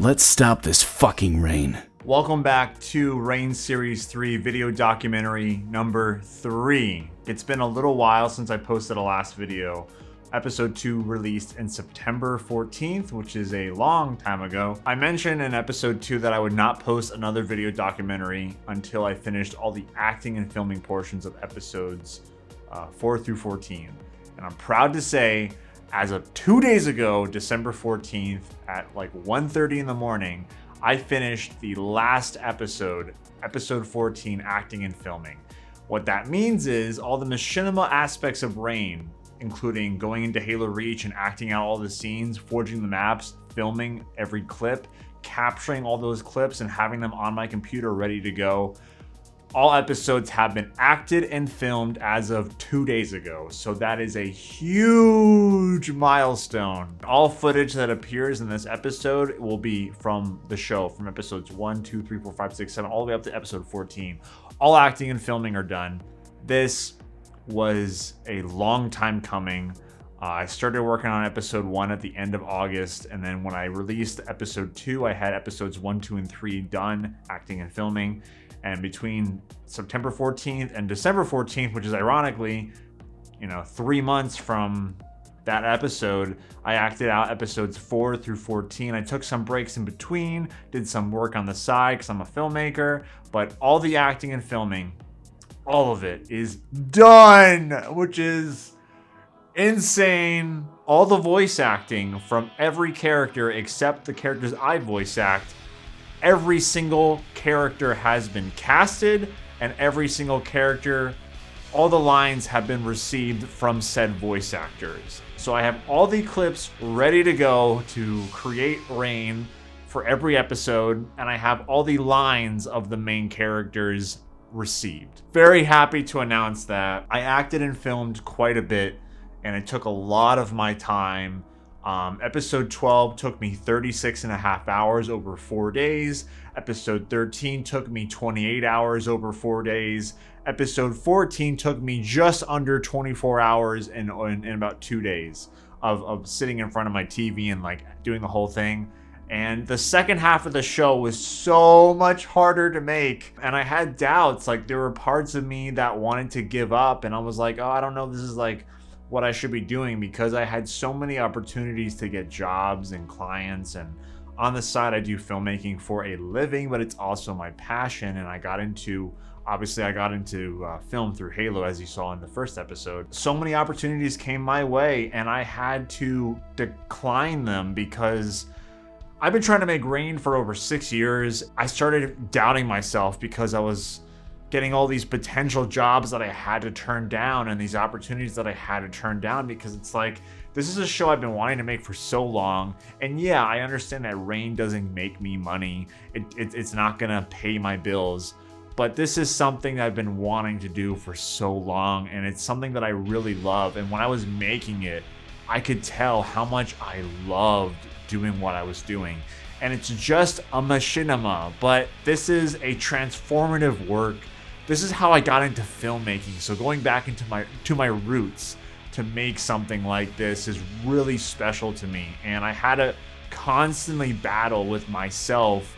Let's stop this fucking rain. Welcome back to Rain Series 3 video documentary number 3. It's been a little while since I posted a last video. Episode 2 released in September 14th, which is a long time ago. I mentioned in episode 2 that I would not post another video documentary until I finished all the acting and filming portions of episodes 4 through 14. And I'm proud to say, as of 2 days ago, December 14th at like 1:30 in the morning, I finished the last episode 14, acting and filming. What that means is all the machinima aspects of Rain, including going into Halo Reach and acting out all the scenes, forging the maps, filming every clip, capturing all those clips and having them on my computer ready to go. All episodes have been acted and filmed as of 2 days ago, so that is a huge milestone. All footage that appears in this episode will be from the show, from episodes 1, 2, 3, 4, 5, 6, 7, all the way up to episode 14. All acting and filming are done. This was a long time coming. I started working on episode 1 at the end of August, and then when I released episode 2, I had episodes 1, 2, and 3 done, acting and filming. And between September 14th and December 14th, which is ironically, 3 months from that episode, I acted out episodes 4 through 14. I took some breaks in between, did some work on the side because I'm a filmmaker, but all the acting and filming, all of it is done, which is insane. All the voice acting from every character except the characters I voice act, every single character has been casted, and every single character, all the lines have been received from said voice actors. So I have all the clips ready to go to create Rain for every episode, and I have all the lines of the main characters received. Very happy to announce that. I acted and filmed quite a bit, and it took a lot of my time. Episode 12 took me 36 and a half hours over 4 days. Episode 13 took me 28 hours over 4 days. Episode 14 took me just under 24 hours in about 2 days of sitting in front of my TV and like doing the whole thing. And the second half of the show was so much harder to make. And I had doubts. Like, there were parts of me that wanted to give up. And I was like, oh, I don't know if this is like what I should be doing, because I had so many opportunities to get jobs and clients. And on the side, I do filmmaking for a living, but it's also my passion. And I got into film through Halo, as you saw in the first episode. So many opportunities came my way, and I had to decline them because I've been trying to make Rain for over 6 years. I started doubting myself because I was getting all these potential jobs that I had to turn down and these opportunities that I had to turn down, because it's like, this is a show I've been wanting to make for so long. And yeah, I understand that Rain doesn't make me money. It's not gonna pay my bills, but this is something that I've been wanting to do for so long, and it's something that I really love. And when I was making it, I could tell how much I loved doing what I was doing. And it's just a machinima, but this is a transformative work. This is how I got into filmmaking. So going back into my roots to make something like this is really special to me. And I had to constantly battle with myself.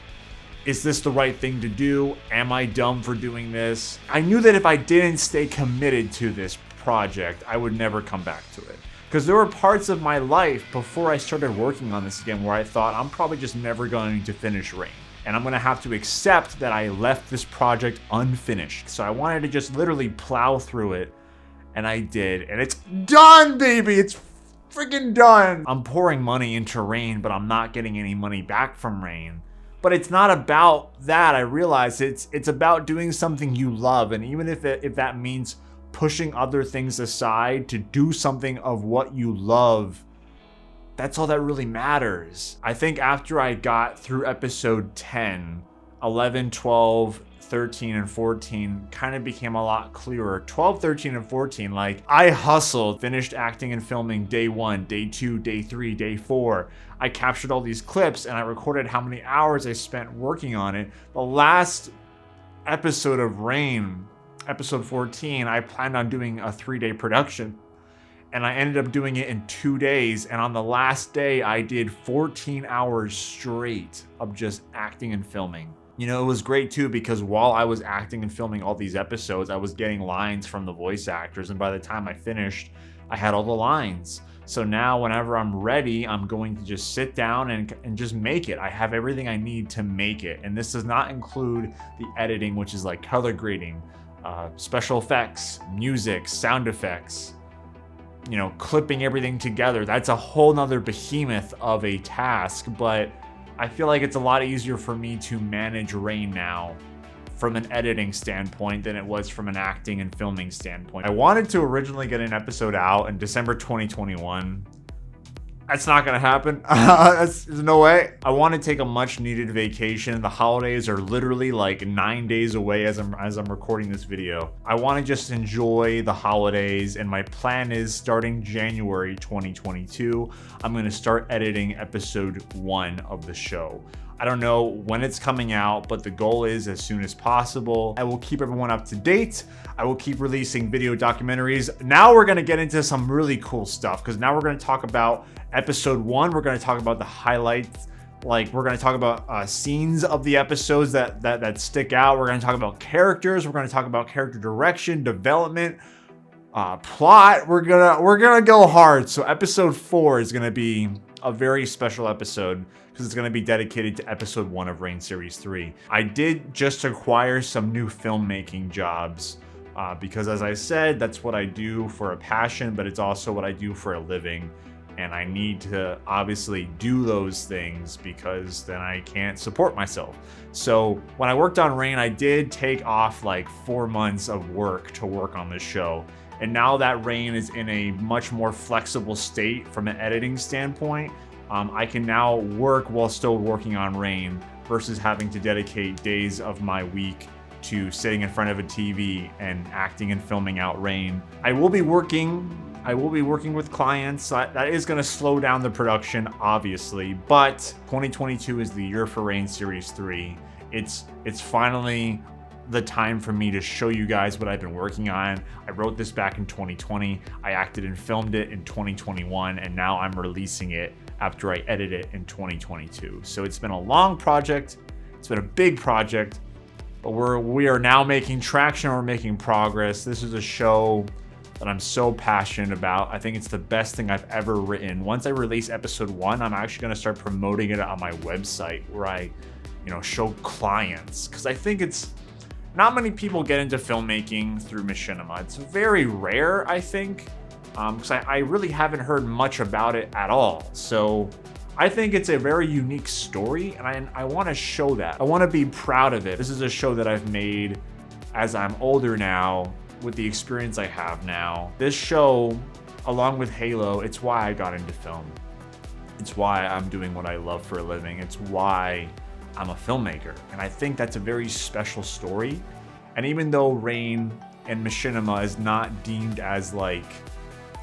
Is this the right thing to do? Am I dumb for doing this? I knew that if I didn't stay committed to this project, I would never come back to it. Because there were parts of my life before I started working on this again where I thought, I'm probably just never going to finish Rain. And I'm going to have to accept that I left this project unfinished. So I wanted to just literally plow through it. And I did. And it's done, baby! It's freaking done! I'm pouring money into Rain, but I'm not getting any money back from Rain. But it's not about that. I realize it's about doing something you love. And even if that means pushing other things aside to do something of what you love, that's all that really matters. I think after I got through episode 10, 11, 12, 13, and 14 kind of became a lot clearer. 12, 13, and 14, like, I hustled, finished acting and filming day 1, day 2, day 3, day 4. I captured all these clips and I recorded how many hours I spent working on it. The last episode of Rain, episode 14, I planned on doing a 3-day production. and I ended up doing it in 2 days. And on the last day, I did 14 hours straight of just acting and filming. You know, it was great too, because while I was acting and filming all these episodes, I was getting lines from the voice actors. And by the time I finished, I had all the lines. So now whenever I'm ready, I'm going to just sit down and just make it. I have everything I need to make it. And this does not include the editing, which is like color grading, special effects, music, sound effects, you know, clipping everything together. That's a whole nother behemoth of a task, but I feel like it's a lot easier for me to manage Rain now from an editing standpoint than it was from an acting and filming standpoint. I wanted to originally get an episode out in December 2021. That's not gonna happen. There's no way. I want to take a much needed vacation. The holidays are literally like 9 days away as I'm recording this video. I want to just enjoy the holidays, and my plan is starting January 2022, I'm gonna start editing episode 1 of the show. I don't know when it's coming out, but the goal is as soon as possible. I will keep everyone up to date. I will keep releasing video documentaries. Now we're gonna get into some really cool stuff, because now we're gonna talk about episode 1. We're gonna talk about the highlights. Like, we're gonna talk about scenes of the episodes that stick out. We're gonna talk about characters. We're gonna talk about character direction, development, plot. We're gonna go hard. So episode 4 is gonna be a very special episode, because it's going to be dedicated to episode 1 of Rain Series 3. I did just acquire some new filmmaking jobs, because as I said, that's what I do for a passion, but it's also what I do for a living. And I need to obviously do those things, because then I can't support myself. So when I worked on Rain, I did take off like 4 months of work to work on this show. And now that Rain is in a much more flexible state from an editing standpoint, I can now work while still working on Rain, versus having to dedicate days of my week to sitting in front of a TV and acting and filming out Rain. I will be working with clients. That is going to slow down the production, obviously, but 2022 is the year for Rain Series 3. It's finally the time for me to show you guys what I've been working on. I wrote this back in 2020. I acted and filmed it in 2021, and now I'm releasing it after I edit it in 2022. So it's been a long project. It's been a big project, but we are now making traction. We're making progress. This is a show that I'm so passionate about. I think it's the best thing I've ever written. Once I release episode 1, I'm actually gonna start promoting it on my website, where I, you know, show clients, because I think it's not many people get into filmmaking through Machinima. It's very rare, I think, because I really haven't heard much about it at all. So I think it's a very unique story, and I want to show that. I want to be proud of it. This is a show that I've made as I'm older now, with the experience I have now. This show, along with Halo, it's why I got into film. It's why I'm doing what I love for a living. It's why I'm a filmmaker. And I think that's a very special story. And even though Rain and Machinima is not deemed as like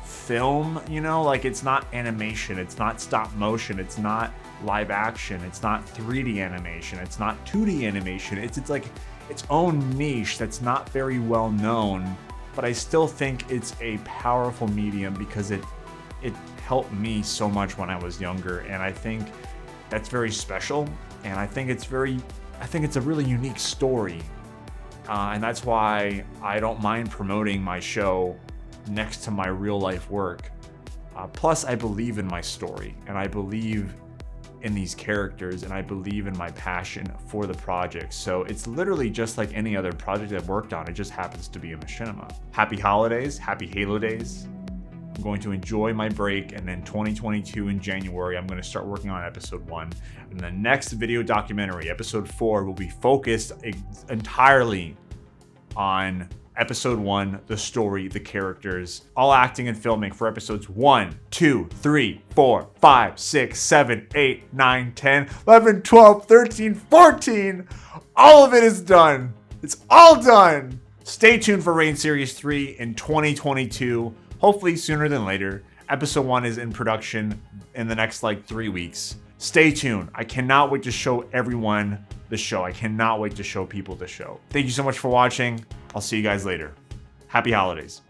film, you know, like it's not animation, it's not stop motion, it's not live action, it's not 3D animation, it's not 2D animation, it's like its own niche that's not very well known, but I still think it's a powerful medium, because it helped me so much when I was younger, and I think that's very special. And I think it's a really unique story. And that's why I don't mind promoting my show next to my real life work. Plus, I believe in my story, and I believe in these characters, and I believe in my passion for the project. So it's literally just like any other project I've worked on. It just happens to be a Machinima. Happy holidays, happy Halo days. I'm going to enjoy my break, and then 2022 in January, I'm going to start working on episode 1. And the next video documentary, episode 4, will be focused entirely on episode 1, the story, the characters, all acting and filming for episodes 1, 2, 3, 4, 5, 6, 7, 8, 9, 10, 11, 12, 13, 14. All of it is done. It's all done. Stay tuned for Rain Series 3 in 2022. Hopefully sooner than later. Episode 1 is in production in the next like 3 weeks. Stay tuned. I cannot wait to show everyone the show. I cannot wait to show people the show. Thank you so much for watching. I'll see you guys later. Happy holidays.